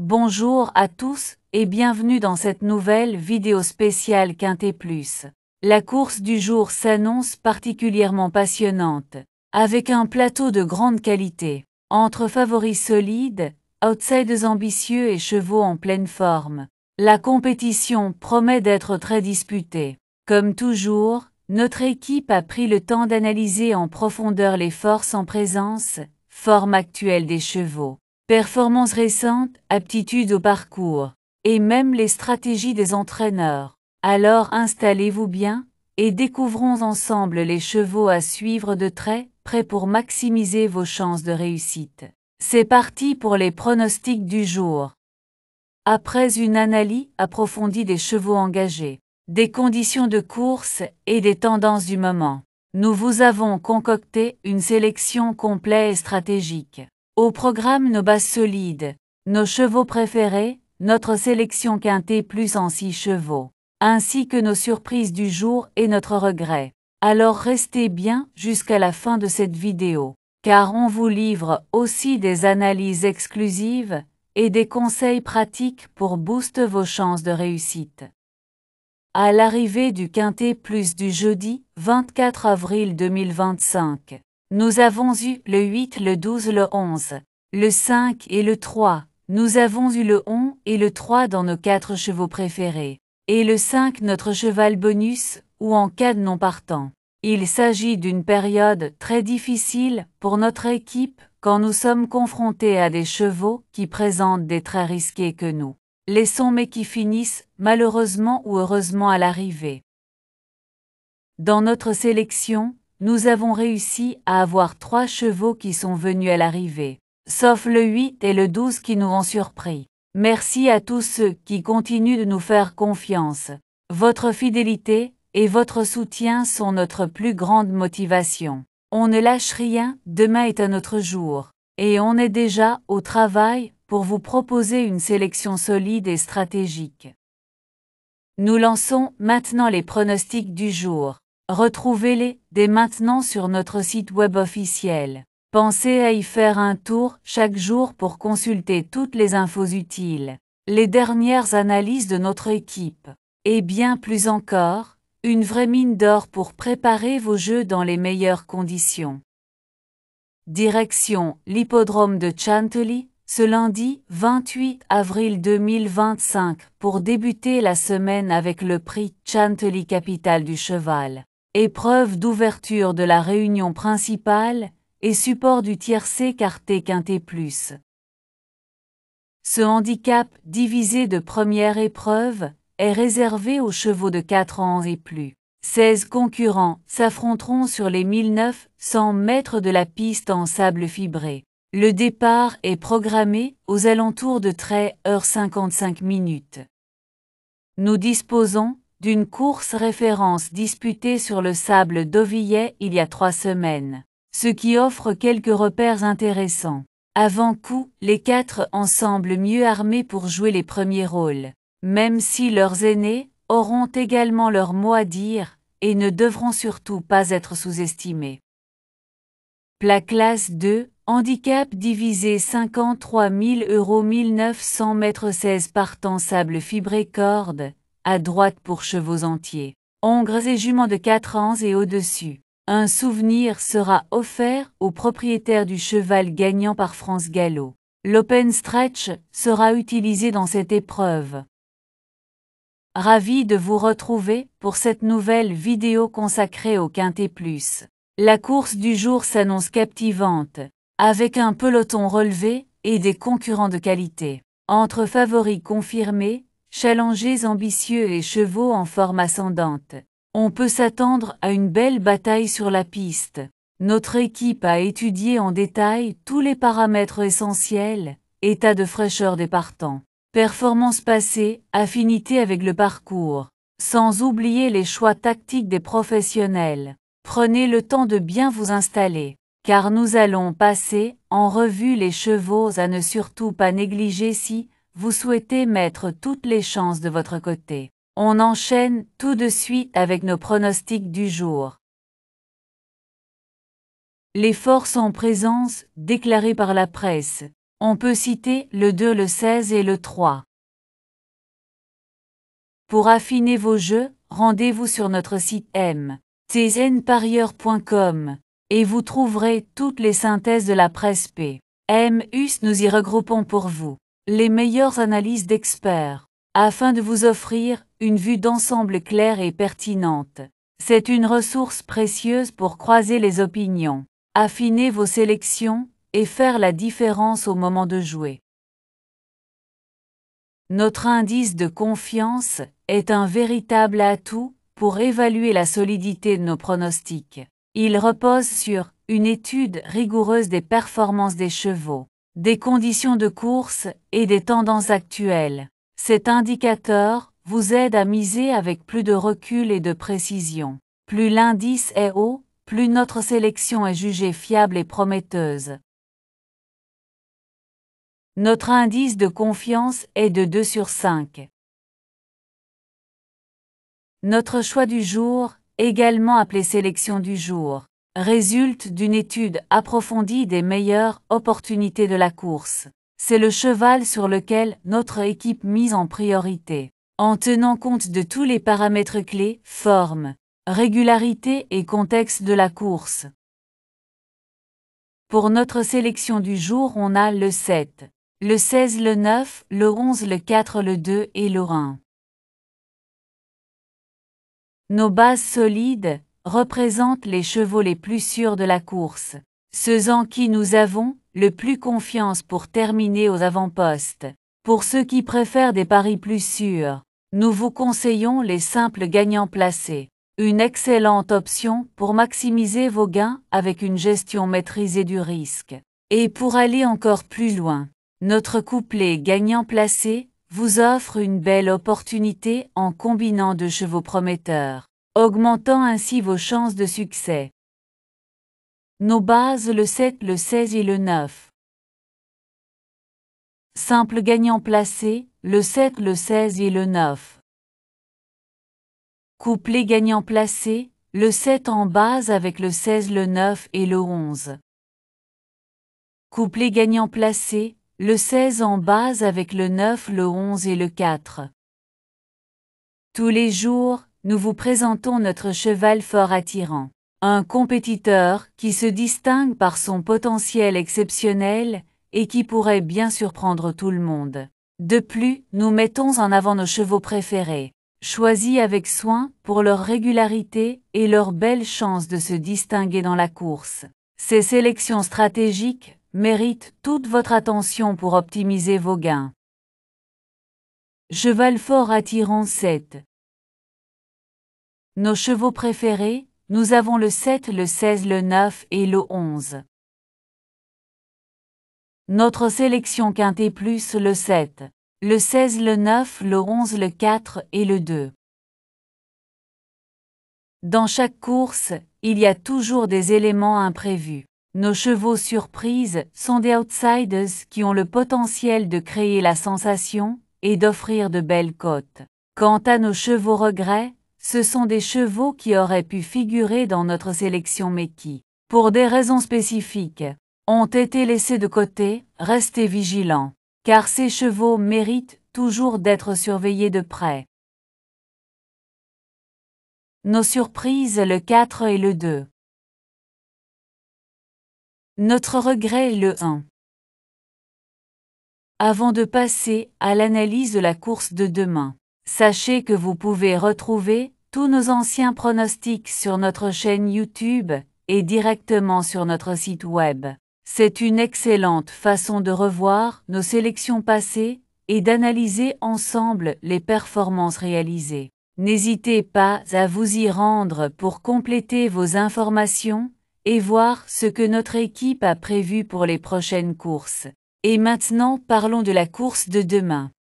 Bonjour à tous et bienvenue dans cette nouvelle vidéo spéciale Quintet Plus. La course du jour s'annonce particulièrement passionnante, avec un plateau de grande qualité, entre favoris solides, outsiders ambitieux et chevaux en pleine forme. La compétition promet d'être très disputée. Comme toujours, notre équipe a pris le temps d'analyser en profondeur les forces en présence, forme actuelle des chevaux, performances récentes, aptitudes au parcours, et même les stratégies des entraîneurs. Alors installez-vous bien, et découvrons ensemble les chevaux à suivre de très près pour maximiser vos chances de réussite. C'est parti pour les pronostics du jour. Après une analyse approfondie des chevaux engagés, des conditions de course et des tendances du moment, nous vous avons concocté une sélection complète et stratégique. Au programme nos bases solides, nos chevaux préférés, notre sélection Quintet Plus en 6 chevaux, ainsi que nos surprises du jour et notre regret. Alors restez bien jusqu'à la fin de cette vidéo, car on vous livre aussi des analyses exclusives et des conseils pratiques pour booster vos chances de réussite. À l'arrivée du Quintet Plus du jeudi 24 avril 2025, nous avons eu le 8, le 12, le 11, le 5 et le 3. Nous avons eu le 11 et le 3 dans nos 4 chevaux préférés, et le 5 notre cheval bonus, ou en cas de non partant. Il s'agit d'une période très difficile pour notre équipe quand nous sommes confrontés à des chevaux qui présentent des traits risqués que nous laissons mais qui finissent, malheureusement ou heureusement à l'arrivée. Dans notre sélection, nous avons réussi à avoir 3 chevaux qui sont venus à l'arrivée, sauf le 8 et le 12 qui nous ont surpris. Merci à tous ceux qui continuent de nous faire confiance. Votre fidélité et votre soutien sont notre plus grande motivation. On ne lâche rien, demain est un autre jour, et on est déjà au travail pour vous proposer une sélection solide et stratégique. Nous lançons maintenant les pronostics du jour. Retrouvez-les dès maintenant sur notre site web officiel. Pensez à y faire un tour chaque jour pour consulter toutes les infos utiles, les dernières analyses de notre équipe, et bien plus encore, une vraie mine d'or pour préparer vos jeux dans les meilleures conditions. Direction l'hippodrome de Chantilly, ce lundi 28 avril 2025 pour débuter la semaine avec le prix Chantilly Capitale du Cheval, épreuve d'ouverture de la réunion principale et support du tiercé quarté Quintet Plus. Ce handicap divisé de première épreuve est réservé aux chevaux de 4 ans et plus. 16 concurrents s'affronteront sur les 1900 mètres de la piste en sable fibré. Le départ est programmé aux alentours de 13h55. Nous disposons d'une course référence disputée sur le sable d'Auvillet il y a 3 semaines, ce qui offre quelques repères intéressants. Avant coup, les 4 ans semblent mieux armés pour jouer les premiers rôles, même si leurs aînés auront également leur mot à dire et ne devront surtout pas être sous-estimés. Plat classe 2, handicap divisé 53 000 € 1900 mètres 16 partant sable fibré corde, à droite pour chevaux entiers, hongres et juments de 4 ans et au-dessus. Un souvenir sera offert au propriétaire du cheval gagnant par France Gallo. L'open stretch sera utilisé dans cette épreuve. Ravi de vous retrouver pour cette nouvelle vidéo consacrée au Quintet Plus. La course du jour s'annonce captivante, avec un peloton relevé et des concurrents de qualité. Entre favoris confirmés, challengers ambitieux et chevaux en forme ascendante, on peut s'attendre à une belle bataille sur la piste. Notre équipe a étudié en détail tous les paramètres essentiels, état de fraîcheur des partants, performance passée, affinité avec le parcours, sans oublier les choix tactiques des professionnels. Prenez le temps de bien vous installer, car nous allons passer en revue les chevaux à ne surtout pas négliger si vous souhaitez mettre toutes les chances de votre côté. On enchaîne tout de suite avec nos pronostics du jour. Les forces en présence, déclarées par la presse, On peut citer le 2, le 16 et le 3. Pour affiner vos jeux, rendez-vous sur notre site mtznparieur.com et vous trouverez toutes les synthèses de la presse P. MUS. Nous y regroupons pour vous les meilleures analyses d'experts afin de vous offrir une vue d'ensemble claire et pertinente. C'est une ressource précieuse pour croiser les opinions, affiner vos sélections et faire la différence au moment de jouer. Notre indice de confiance est un véritable atout pour évaluer la solidité de nos pronostics. Il repose sur une étude rigoureuse des performances des chevaux, des conditions de course et des tendances actuelles. Cet indicateur vous aide à miser avec plus de recul et de précision. Plus l'indice est haut, plus notre sélection est jugée fiable et prometteuse. Notre indice de confiance est de 2 sur 5. Notre choix du jour, également appelé sélection du jour, résulte d'une étude approfondie des meilleures opportunités de la course. C'est le cheval sur lequel notre équipe mise en priorité, en tenant compte de tous les paramètres clés, forme, régularité et contexte de la course. Pour notre sélection du jour, on a le 7, le 16, le 9, le 11, le 4, le 2 et le 1. Nos bases solides représentent les chevaux les plus sûrs de la course, ceux en qui nous avons le plus confiance pour terminer aux avant-postes. Pour ceux qui préfèrent des paris plus sûrs, nous vous conseillons les simples gagnants placés, une excellente option pour maximiser vos gains avec une gestion maîtrisée du risque. Et pour aller encore plus loin, notre couplet gagnant placé vous offre une belle opportunité en combinant deux chevaux prometteurs, augmentant ainsi vos chances de succès. Nos bases le 7, le 16 et le 9. Simple gagnant placé, le 7, le 16 et le 9. Couplet gagnant placé, le 7 en base avec le 16, le 9 et le 11. Couplet gagnant placé, le 16 en base avec le 9, le 11 et le 4. Tous les jours, nous vous présentons notre cheval fort attirant. Un compétiteur qui se distingue par son potentiel exceptionnel et qui pourrait bien surprendre tout le monde. De plus, nous mettons en avant nos chevaux préférés, choisis avec soin pour leur régularité et leur belle chance de se distinguer dans la course. Ces sélections stratégiques méritent toute votre attention pour optimiser vos gains. Cheval fort attirant 7. Nos chevaux préférés, nous avons le 7, le 16, le 9 et le 11. Notre sélection quintet plus le 7, le 16, le 9, le 11, le 4 et le 2. Dans chaque course, il y a toujours des éléments imprévus. Nos chevaux surprises sont des outsiders qui ont le potentiel de créer la sensation et d'offrir de belles cotes. Quant à nos chevaux regrets, ce sont des chevaux qui auraient pu figurer dans notre sélection mais qui, pour des raisons spécifiques, ont été laissés de côté. Restez vigilants, car ces chevaux méritent toujours d'être surveillés de près. Nos surprises le 4 et le 2. Notre regret le 1. Avant de passer à l'analyse de la course de demain, sachez que vous pouvez retrouver tous nos anciens pronostics sur notre chaîne YouTube et directement sur notre site web. C'est une excellente façon de revoir nos sélections passées et d'analyser ensemble les performances réalisées. N'hésitez pas à vous y rendre pour compléter vos informations et voir ce que notre équipe a prévu pour les prochaines courses. Et maintenant, parlons de la course de demain.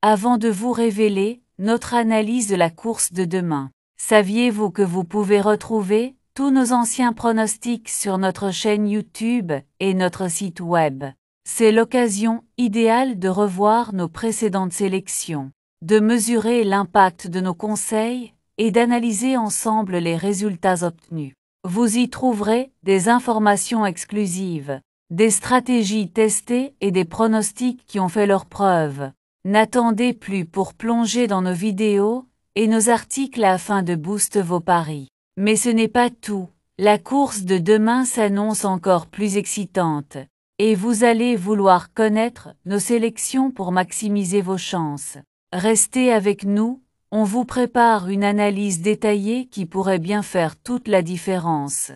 Avant de vous révéler notre analyse de la course de demain, saviez-vous que vous pouvez retrouver tous nos anciens pronostics sur notre chaîne YouTube et notre site web? C'est l'occasion idéale de revoir nos précédentes sélections, de mesurer l'impact de nos conseils et d'analyser ensemble les résultats obtenus. Vous y trouverez des informations exclusives, des stratégies testées et des pronostics qui ont fait leurs preuves. N'attendez plus pour plonger dans nos vidéos et nos articles afin de booster vos paris. Mais ce n'est pas tout. La course de demain s'annonce encore plus excitante. Et vous allez vouloir connaître nos sélections pour maximiser vos chances. Restez avec nous, on vous prépare une analyse détaillée qui pourrait bien faire toute la différence.